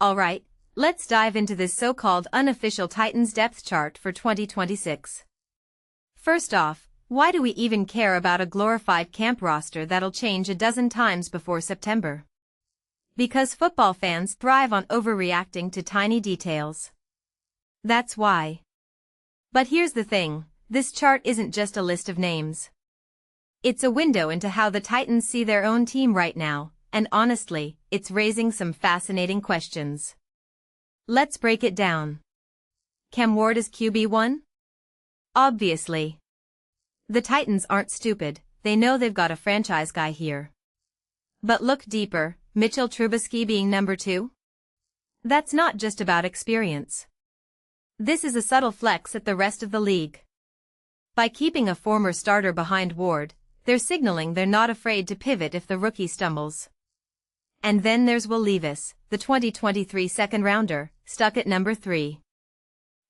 Alright, let's dive into this so-called unofficial Titans depth chart for 2026. First off, why do we even care about a glorified camp roster that'll change a dozen times before September? Because football fans thrive on overreacting to tiny details. That's why. But here's the thing, this chart isn't just a list of names. It's a window into how the Titans see their own team right now, and honestly, it's raising some fascinating questions. Let's break it down. Cam Ward is QB1? Obviously. The Titans aren't stupid, they know they've got a franchise guy here. But look deeper, Mitchell Trubisky being number 2? That's not just about experience. This is a subtle flex at the rest of the league. By keeping a former starter behind Ward, they're signaling they're not afraid to pivot if the rookie stumbles. And then there's Will Levis, the 2023 second-rounder, stuck at number 3.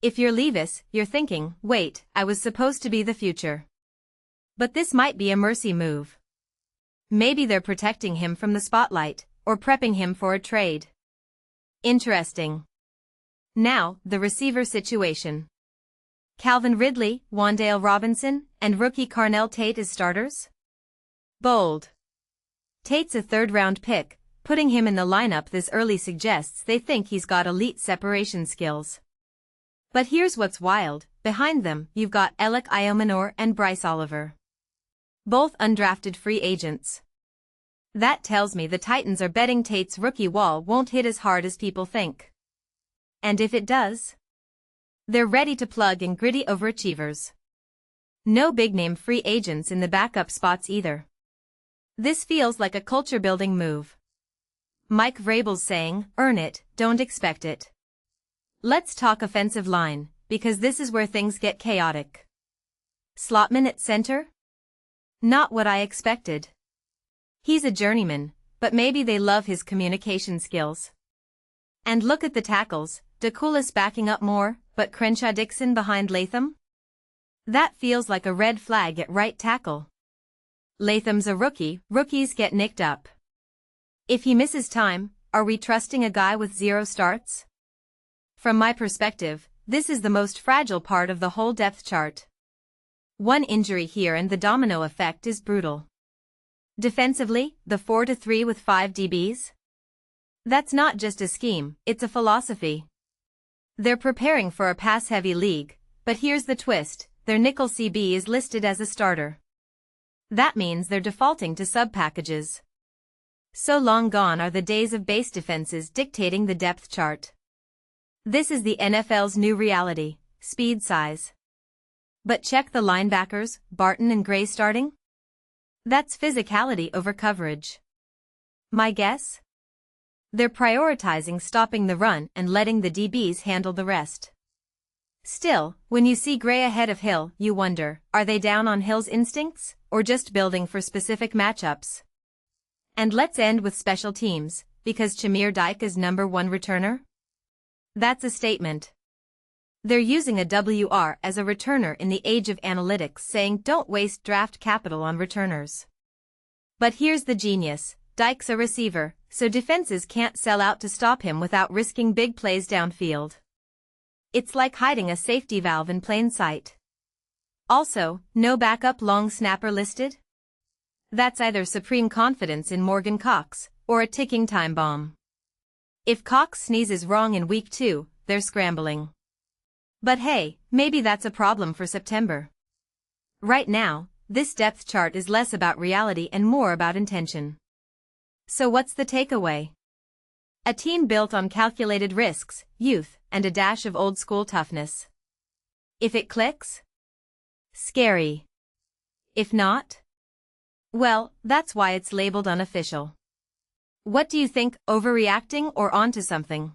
If you're Levis, you're thinking, wait, I was supposed to be the future. But this might be a mercy move. Maybe they're protecting him from the spotlight, or prepping him for a trade. Interesting. Now, the receiver situation. Calvin Ridley, Wan'Dale Robinson, and rookie Carnell Tate as starters? Bold. Tate's a third-round pick, putting him in the lineup this early suggests they think he's got elite separation skills. But here's what's wild, behind them, you've got Alec Iomanor and Bryce Oliver. Both undrafted free agents. That tells me the Titans are betting Tate's rookie wall won't hit as hard as people think. And if it does? They're ready to plug in gritty overachievers. No big-name free agents in the backup spots either. This feels like a culture-building move. Mike Vrabel's saying, earn it, don't expect it. Let's talk offensive line, because this is where things get chaotic. Slotman at center? Not what I expected. He's a journeyman, but maybe they love his communication skills. And look at the tackles, DeCoulis backing up more, but Crenshaw Dixon behind Latham? That feels like a red flag at right tackle. Latham's a rookie, rookies get nicked up. If he misses time, are we trusting a guy with 0 starts? From my perspective, this is the most fragile part of the whole depth chart. One injury here and the domino effect is brutal. Defensively, the 4-3 with 5 DBs? That's not just a scheme, it's a philosophy. They're preparing for a pass-heavy league, but here's the twist, their nickel CB is listed as a starter. That means they're defaulting to sub-packages. So long gone are the days of base defenses dictating the depth chart. This is the NFL's new reality, speed size. But check the linebackers, Barton and Gray starting? That's physicality over coverage. My guess? They're prioritizing stopping the run and letting the DBs handle the rest. Still, when you see Gray ahead of Hill, you wonder, are they down on Hill's instincts, or just building for specific matchups? And let's end with special teams, because Chamir Dyke is number 1 returner? That's a statement. They're using a WR as a returner in the age of analytics, saying don't waste draft capital on returners. But here's the genius, Dyke's a receiver, so defenses can't sell out to stop him without risking big plays downfield. It's like hiding a safety valve in plain sight. Also, no backup long snapper listed? That's either supreme confidence in Morgan Cox, or a ticking time bomb. If Cox sneezes wrong in week 2, they're scrambling. But hey, maybe that's a problem for September. Right now, this depth chart is less about reality and more about intention. So what's the takeaway? A team built on calculated risks, youth, and a dash of old-school toughness. If it clicks? Scary. If not? Well, that's why it's labeled unofficial. What do you think, overreacting or onto something?